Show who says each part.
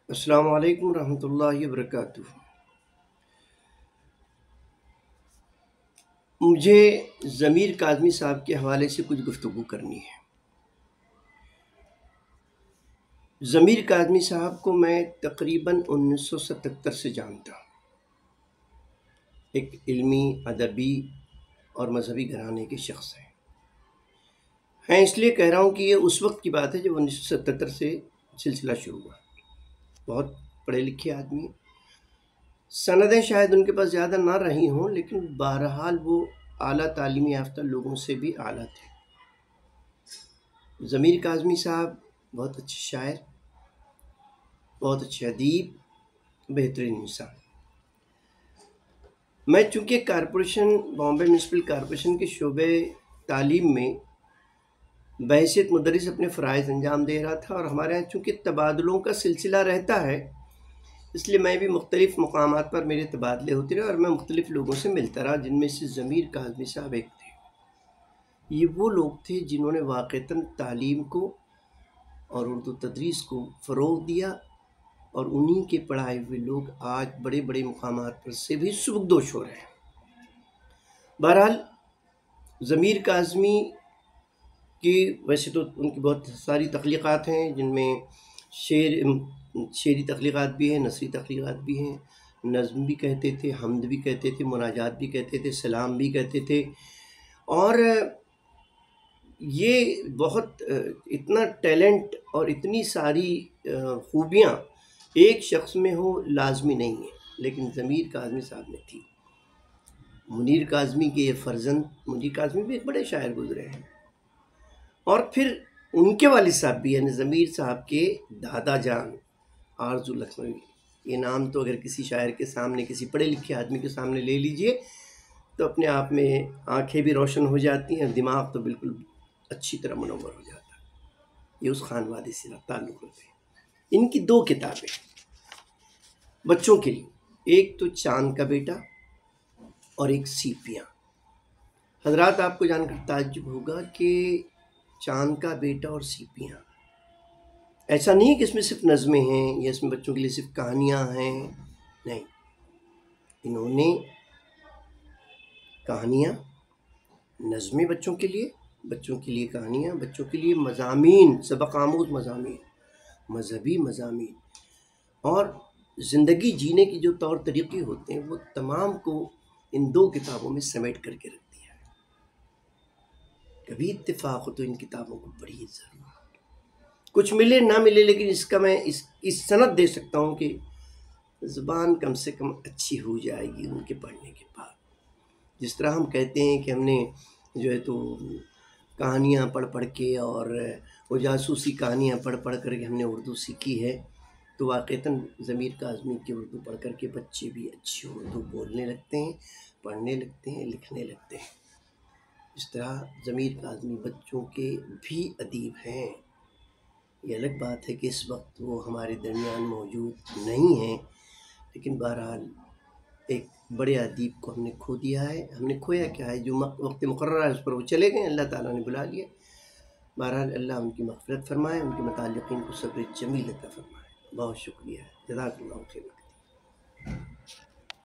Speaker 1: السلام علیکم ورحمۃ اللہ وبرکاتہ۔ مجھے ضمیر کاظمی صاحب کے حوالے سے کچھ گفتگو کرنی ہے۔ ضمیر کاظمی صاحب کو میں تقریباً 1977 سے جانتا ہوں۔ ایک علمی، ادبی اور مذہبی گھرانے کے شخص ہیں۔ میں اس لیے کہہ رہا ہوں کہ یہ اس وقت کی بات ہے جب 1977 سے سلسلہ شروع ہوا۔ بہت پڑھے لکھے آدمی ہیں۔ سندیں شاید ان کے پاس زیادہ نہ رہی ہوں، لیکن بہرحال وہ اعلیٰ تعلیمی یافتہ لوگوں سے بھی اعلیٰ تھے۔ ضمیر کاظمی صاحب بہت اچھے شاعر، بہت اچھے ادیب، بہترین انسان۔ میں چونکہ بامبے میونسپل کارپوریشن کے شعبے تعلیم میں بحیثیت مدرس اپنے فرائض انجام دے رہا تھا، اور ہمارے یہاں چونکہ تبادلوں کا سلسلہ رہتا ہے، اس لیے میں بھی مختلف مقامات پر میرے تبادلے ہوتے رہے اور میں مختلف لوگوں سے ملتا رہا، جن میں سے ضمیر کاظمی صاحب ایک تھے۔ یہ وہ لوگ تھے جنہوں نے واقعتاً تعلیم کو اور اردو تدریس کو فروغ دیا، اور انہی کے پڑھائے ہوئے لوگ آج بڑے بڑے مقامات پر سے بھی سبکدوش ہو رہے ہیں۔ بہرحال ضمیر کاظمی کی ویسے تو ان کی بہت ساری تخلیقات ہیں، جن میں شعری تخلیقات بھی ہیں، نثری تخلیقات بھی ہیں، نظم بھی کہتے تھے، حمد بھی کہتے تھے، مناجات بھی کہتے تھے، سلام بھی کہتے تھے، اور یہ بہت اتنا ٹیلنٹ اور اتنی ساری خوبیاں ایک شخص میں ہو لازمی نہیں ہے، لیکن ضمیر کاظمی صاحب میں تھی۔ منیر کاظمی کے یہ فرزند، منیر کاظمی بھی ایک بڑے شاعر گزرے ہیں، اور پھر ان کے والد صاحب بھی، یعنی ضمیر صاحب کے دادا جان آرزو لکھنوی۔ یہ نام تو اگر کسی شاعر کے سامنے، کسی پڑھے لکھے آدمی کے سامنے لے لیجئے تو اپنے آپ میں آنکھیں بھی روشن ہو جاتی ہیں، دماغ تو بالکل اچھی طرح منور ہو جاتا ہے۔ یہ اس خانوادے سے تعلق رکھتے ہیں۔ ان کی دو کتابیں بچوں کے لیے، ایک تو چاند کا بیٹا اور ایک سیپیاں۔ حضرات، آپ کو جان کر تعجب ہوگا کہ چاند کا بیٹا اور سیپیاں، ایسا نہیں کہ اس میں صرف نظمیں ہیں یا اس میں بچوں کے لیے صرف کہانیاں ہیں، نہیں، انہوں نے کہانیاں، نظمیں بچوں کے لیے کہانیاں، بچوں کے لیے مضامین، سبق آموز مضامین، مذہبی مضامین، اور زندگی جینے کی جو طور طریقے ہوتے ہیں، وہ تمام کو ان دو کتابوں میں سمیٹ کر کے رکھ دیا ہے۔ کبھی اتفاق ہو تو ان کتابوں کو پڑھیے ضرور، کچھ ملے نہ ملے، لیکن اس کا میں اس سند دے سکتا ہوں کہ زبان کم سے کم اچھی ہو جائے گی ان کے پڑھنے کے بعد۔ جس طرح ہم کہتے ہیں کہ ہم نے جو ہے تو کہانیاں پڑھ کے اور وہ جاسوسی کہانیاں پڑھ کر کے ہم نے اردو سیکھی ہے، تو واقعتاً ضمیر کاظمی کی اردو پڑھ کر کے بچے بھی اچھی اردو بولنے لگتے ہیں، پڑھنے لگتے ہیں، لکھنے لگتے ہیں۔ اس طرح ضمیر کاظمی بچوں کے بھی ادیب ہیں۔ یہ الگ بات ہے کہ اس وقت وہ ہمارے درمیان موجود نہیں ہیں، لیکن بہرحال ایک بڑے ادیب کو ہم نے کھو دیا ہے۔ ہم نے کھویا کیا ہے، جو وقت مقررہ ہے اس پر وہ چلے گئے، اللہ تعالیٰ نے بلا لیا۔ بہرحال اللہ ان کی مغفرت فرمائے، ان کے متعلقین کو صبر جمیل عطا فرمائے۔ بہت شکریہ، جزاک اللہ خیر۔